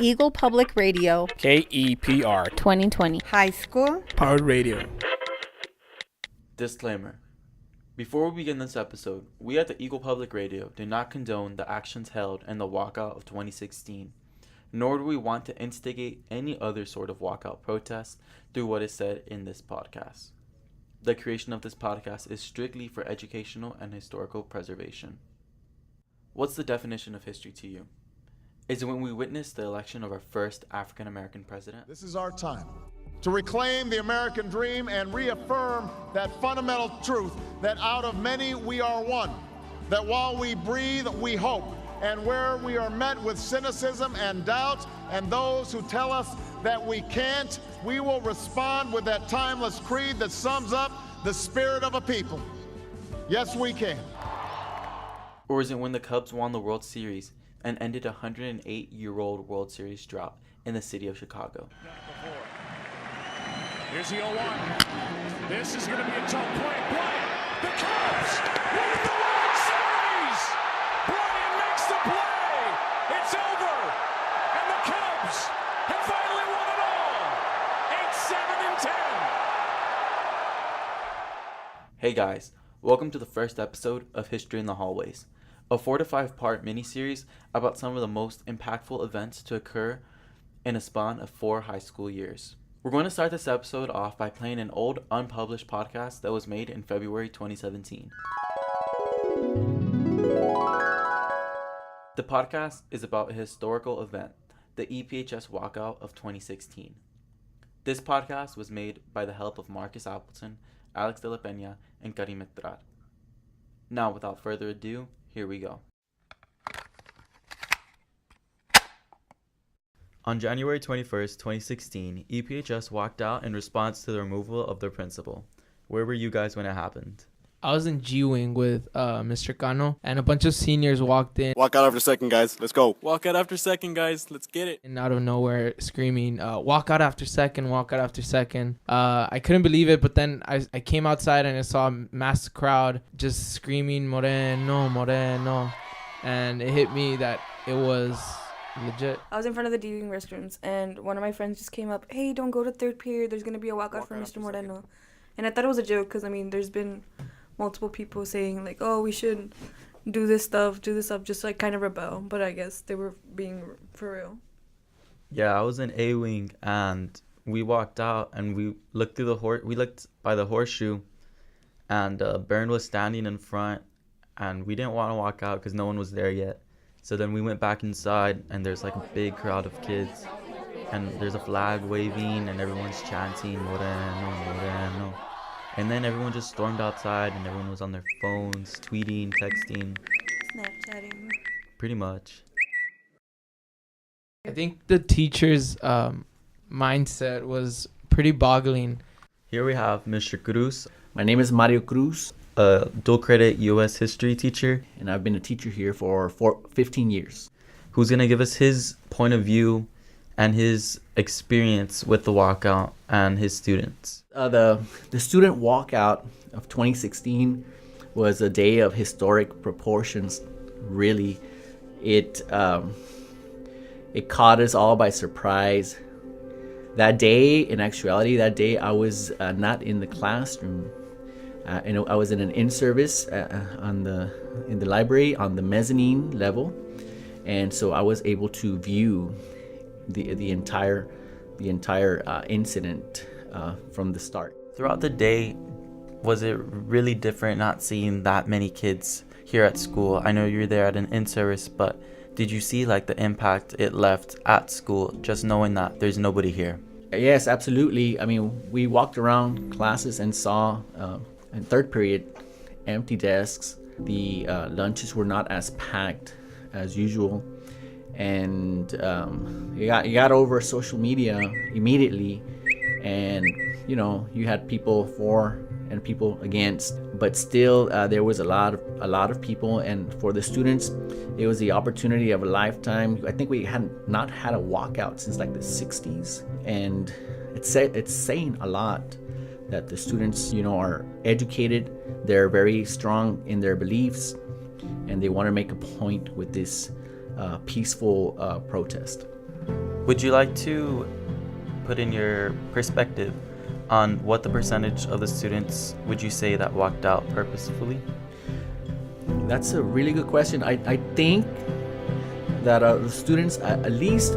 Eagle Public Radio, KEPR 2020. High school. Powered Radio. Disclaimer. Before we begin this episode, we at the Eagle Public Radio do not condone the actions held in the walkout of 2016, nor do we want to instigate any other sort of walkout protest through what is said in this podcast. The creation of this podcast is strictly for educational and historical preservation. What's the definition of history to you? Is it when we witness the election of our first African American president? This is our time to reclaim the American dream and reaffirm that fundamental truth that out of many we are one, that while we breathe, we hope, and where we are met with cynicism and doubt and those who tell us that we can't, we will respond with that timeless creed that sums up the spirit of a people. Yes, we can. Or is it when the Cubs won the World Series and ended a 108-year-old World Series drought in the city of Chicago? Here's the 0-1. This is going to be a tough play. Bryant, the Cubs win the World Series. Bryant makes the play. It's over. And the Cubs have finally won it all. 8-7-10. Hey guys, welcome to the first episode of History in the Hallways, a 4 to 5 part miniseries about some of the most impactful events to occur in a span of 4 high school years. We're going to start this episode off by playing an old unpublished podcast that was made in February 2017. The podcast is about a historical event, the EPHS walkout of 2016. This podcast was made by the help of Marcus Appleton, Alex de la Peña, and Karim Etrar. Now, without further ado, here we go. On January 21st, 2016, EPHS walked out in response to the removal of their principal. Where were you guys when it happened? I was in G-Wing with Mr. Cano, and a bunch of seniors walked in. Walk out after second, guys. Let's go. Walk out after second, guys. Let's get it. And out of nowhere, screaming, walk out after second, walk out after second. I couldn't believe it, but then I came outside and I saw a mass crowd just screaming, Moreno, Moreno. And it hit me that it was legit. I was in front of the D-Wing restrooms, and one of my friends just came up, hey, don't go to third period. There's going to be a walkout for Mr. Moreno. And I thought it was a joke because, there's been multiple people saying, like, oh, we should do this stuff, just like kind of rebel. But I guess they were being for real. Yeah, I was in A-Wing, and we walked out, and we looked through we looked by the horseshoe, and Byrne was standing in front, and we didn't want to walk out because no one was there yet. So then we went back inside, and there's like a big crowd of kids, and there's a flag waving, and everyone's chanting, Moreno, Moreno. And then everyone just stormed outside, and everyone was on their phones, tweeting, texting. Snapchatting. Pretty much. I think the teacher's mindset was pretty boggling. Here we have Mr. Cruz, My name is Mario Cruz, a dual credit U.S. history teacher, and I've been a teacher here for 15 years. who's going to give us his point of view and his experience with the walkout and his students. The student walkout of 2016 was a day of historic proportions. Really, it caught us all by surprise. That day, in actuality, I was not in the classroom. I was in an in-service in the library on the mezzanine level, and so I was able to view the entire incident from the start. Throughout the day, was it really different not seeing that many kids here at school? I know you're there at an in-service, but did you see like the impact it left at school, just knowing that there's nobody here? Yes, absolutely. We walked around classes and saw in third period empty desks. The lunches were not as packed as usual, and you got over social media immediately, and you had people for and people against, but still there was a lot of people, and for the students it was the opportunity of a lifetime. I think we had not had a walkout since like the 60s, and it's saying a lot that the students are educated, they're very strong in their beliefs, and they want to make a point with this peaceful protest. Would you like to put in your perspective on what the percentage of the students would you say that walked out purposefully? That's a really good question. I think that the students at least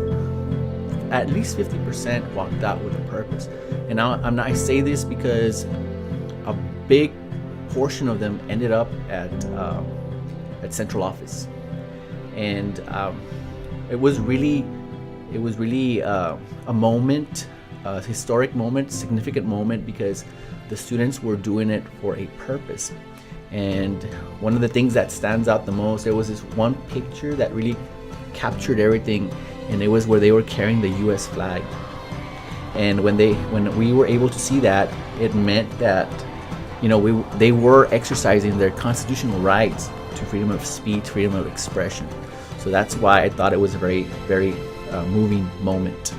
50% walked out with a purpose. And now I say this because a big portion of them ended up at central office, and it was really a moment, a historic moment, significant moment, because the students were doing it for a purpose. And one of the things that stands out the most, there was this one picture that really captured everything, and it was where they were carrying the U.S. flag. And when we were able to see that, it meant that, you know, they were exercising their constitutional rights to freedom of speech, freedom of expression. So that's why I thought it was a very, very moving moment.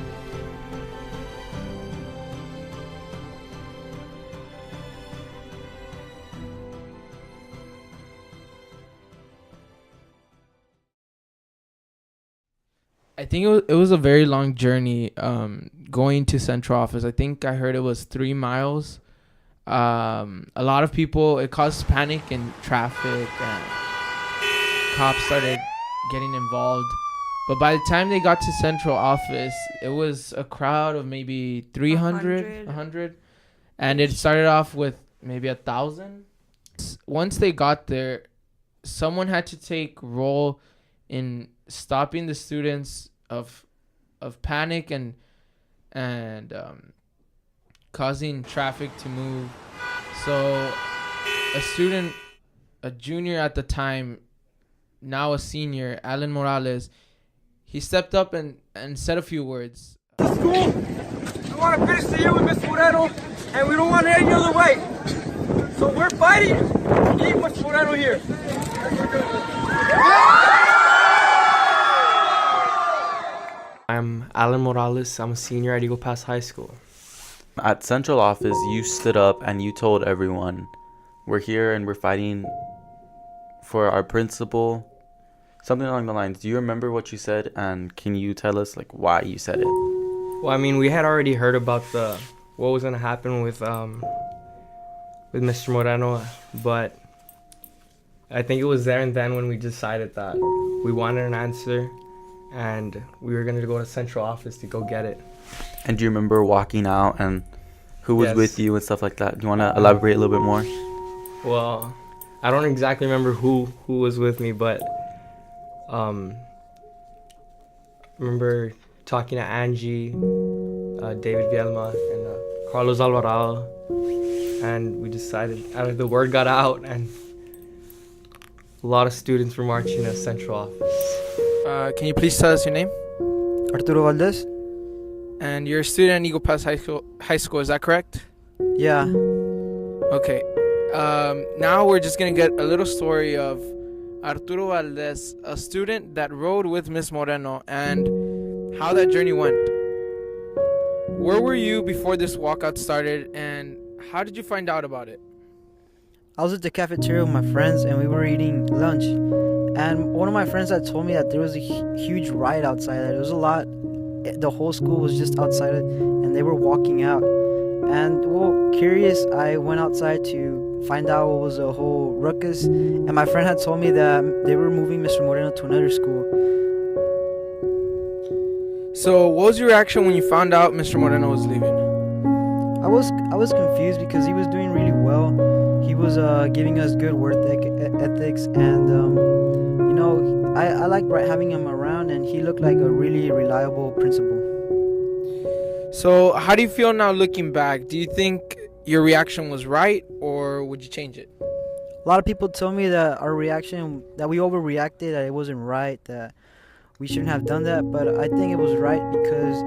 I think it was a very long journey going to central office. I think I heard it was 3 miles. A lot of people, it caused panic and traffic, and cops started getting involved. But by the time they got to central office, it was a crowd of maybe 300, 100. And it started off with maybe 1,000. Once they got there, someone had to take role in stopping the students of panic and causing traffic to move. So a junior at the time, now a senior, Alan Morales, he stepped up and said a few words. School, we want to finish the year with Mr. Moreno, and we don't want it any other way. So we're fighting to keep Mr. Moreno here. I'm Alan Morales. I'm a senior at Eagle Pass High School. At central office, you stood up and you told everyone, we're here and we're fighting for our principal. Something along the lines. Do you remember what you said, and can you tell us like why you said it? Well, I mean, we had already heard about what was gonna happen with Mr. Moreno, but I think it was there and then when we decided that we wanted an answer, and we were gonna go to central office to go get it. And do you remember walking out and who was Yes. with you and stuff like that? Do you want to elaborate a little bit more? Well, I don't exactly remember who was with me, but remember talking to Angie, David Vielma, and Carlos Alvarado, and we decided, the word got out, and a lot of students were marching at central office. Can you please tell us your name? Arturo Valdez? And you're a student at Eagle Pass High School, is that correct? Yeah. Okay. Now we're just going to get a little story of Arturo Valdez, a student that rode with Miss Moreno, and how that journey went. Where were you before this walkout started, and how did you find out about it? I was at the cafeteria with my friends, and we were eating lunch. And one of my friends had told me that there was a huge riot outside. That it was a lot. The whole school was just outside, and they were walking out. And, well, curious, I went outside to find out what was the whole ruckus. And my friend had told me that they were moving Mr. Moreno to another school. So what was your reaction when you found out Mr. Moreno was leaving? I was confused because he was doing really well. He was giving us good work ethics, and you know, I liked having him around, and he looked like a really reliable principal. So how do you feel now looking back? Do you think your reaction was right, or would you change it? A lot of people told me that our reaction, that we overreacted, that it wasn't right, that we shouldn't have done that, but I think it was right because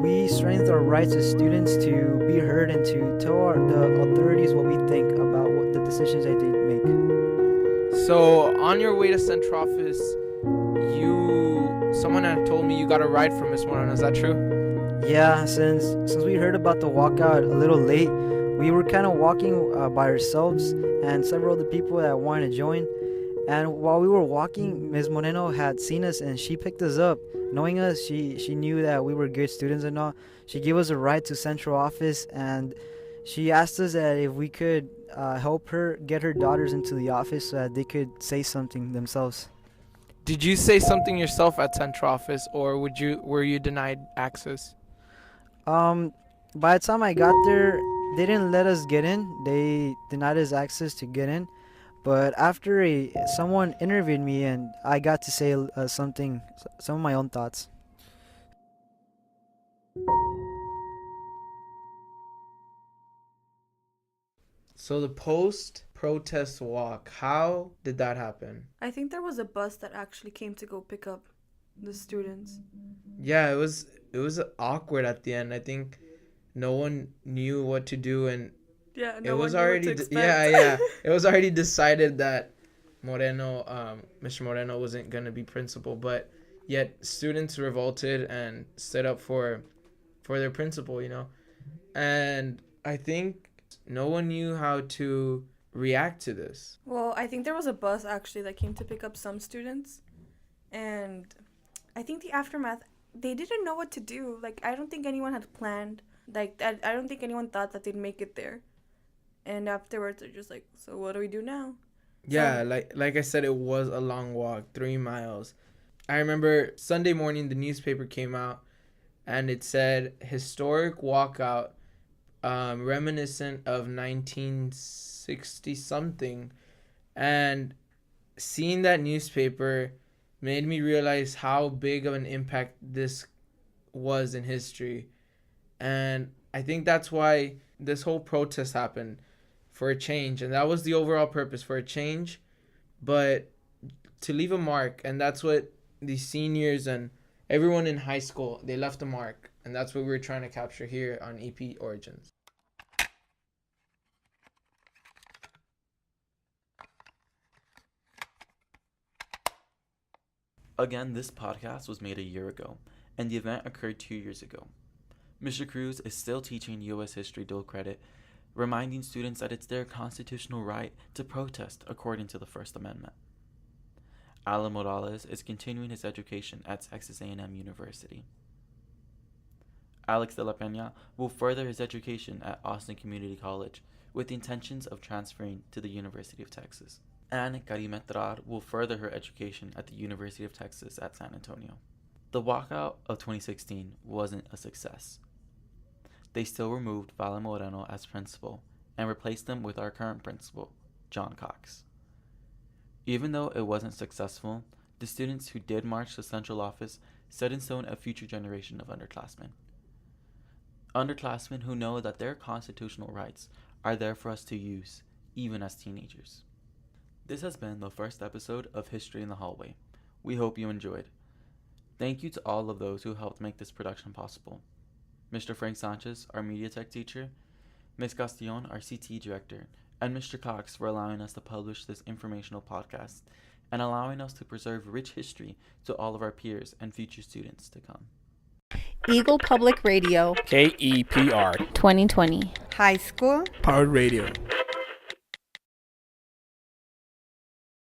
we strengthened our rights as students to be heard and to tell the authorities what we think about what the decisions they make. So on your way to central office, someone had told me you got a ride from Miss Moreno. Is that true? Yeah, since we heard about the walkout a little late, we were kind of walking by ourselves and several other people that wanted to join. And while we were walking, Ms. Moreno had seen us and she picked us up. Knowing us, she knew that we were good students and all. She gave us a ride to central office, and she asked us that if we could help her get her daughters into the office so that they could say something themselves. Did you say something yourself at central office, or were you denied access? By the time I got there, they didn't let us get in. They denied us access to get in. But after someone interviewed me, and I got to say some of my own thoughts. So the post-protest walk, how did that happen? I think there was a bus that actually came to go pick up the students. Yeah, it was awkward at the end. I think no one knew what to do, and Yeah, it was already it was already decided that Mr. Moreno wasn't gonna be principal, but yet students revolted and stood up for their principal, you know. And I think no one knew how to react to this. Well, I think there was a bus actually that came to pick up some students, and I think the aftermath, they didn't know what to do. Like, I don't think anyone had planned. Like, I don't think anyone thought that they'd make it there. And afterwards, they're just like, so what do we do now? Yeah, like I said, it was a long walk, 3 miles. I remember Sunday morning, the newspaper came out, and it said, historic walkout, reminiscent of 1960-something. And seeing that newspaper made me realize how big of an impact this was in history. And I think that's why this whole protest happened, for a change. And that was the overall purpose, for a change, but to leave a mark. And that's what the seniors and everyone in high school, they left a mark. And that's what we're trying to capture here on EP Origins. Again, this podcast was made a year ago, and the event occurred 2 years ago. Mr. Cruz is still teaching U.S. history dual credit, reminding students that it's their constitutional right to protest according to the First Amendment. Alan Morales is continuing his education at Texas A&M University. Alex de la Peña will further his education at Austin Community College with the intentions of transferring to the University of Texas. And Karim Etrar will further her education at the University of Texas at San Antonio. The walkout of 2016 wasn't a success. They still removed Vale Moreno as principal and replaced him with our current principal, John Cox. Even though it wasn't successful, the students who did march to central office set in stone a future generation of underclassmen. Underclassmen who know that their constitutional rights are there for us to use, even as teenagers. This has been the first episode of History in the Hallway. We hope you enjoyed. Thank you to all of those who helped make this production possible. Mr. Frank Sanchez, our media tech teacher, Ms. Castillon, our CT director, and Mr. Cox for allowing us to publish this informational podcast and allowing us to preserve rich history to all of our peers and future students to come. Eagle Public Radio KEPR 2020. High School Powered Radio.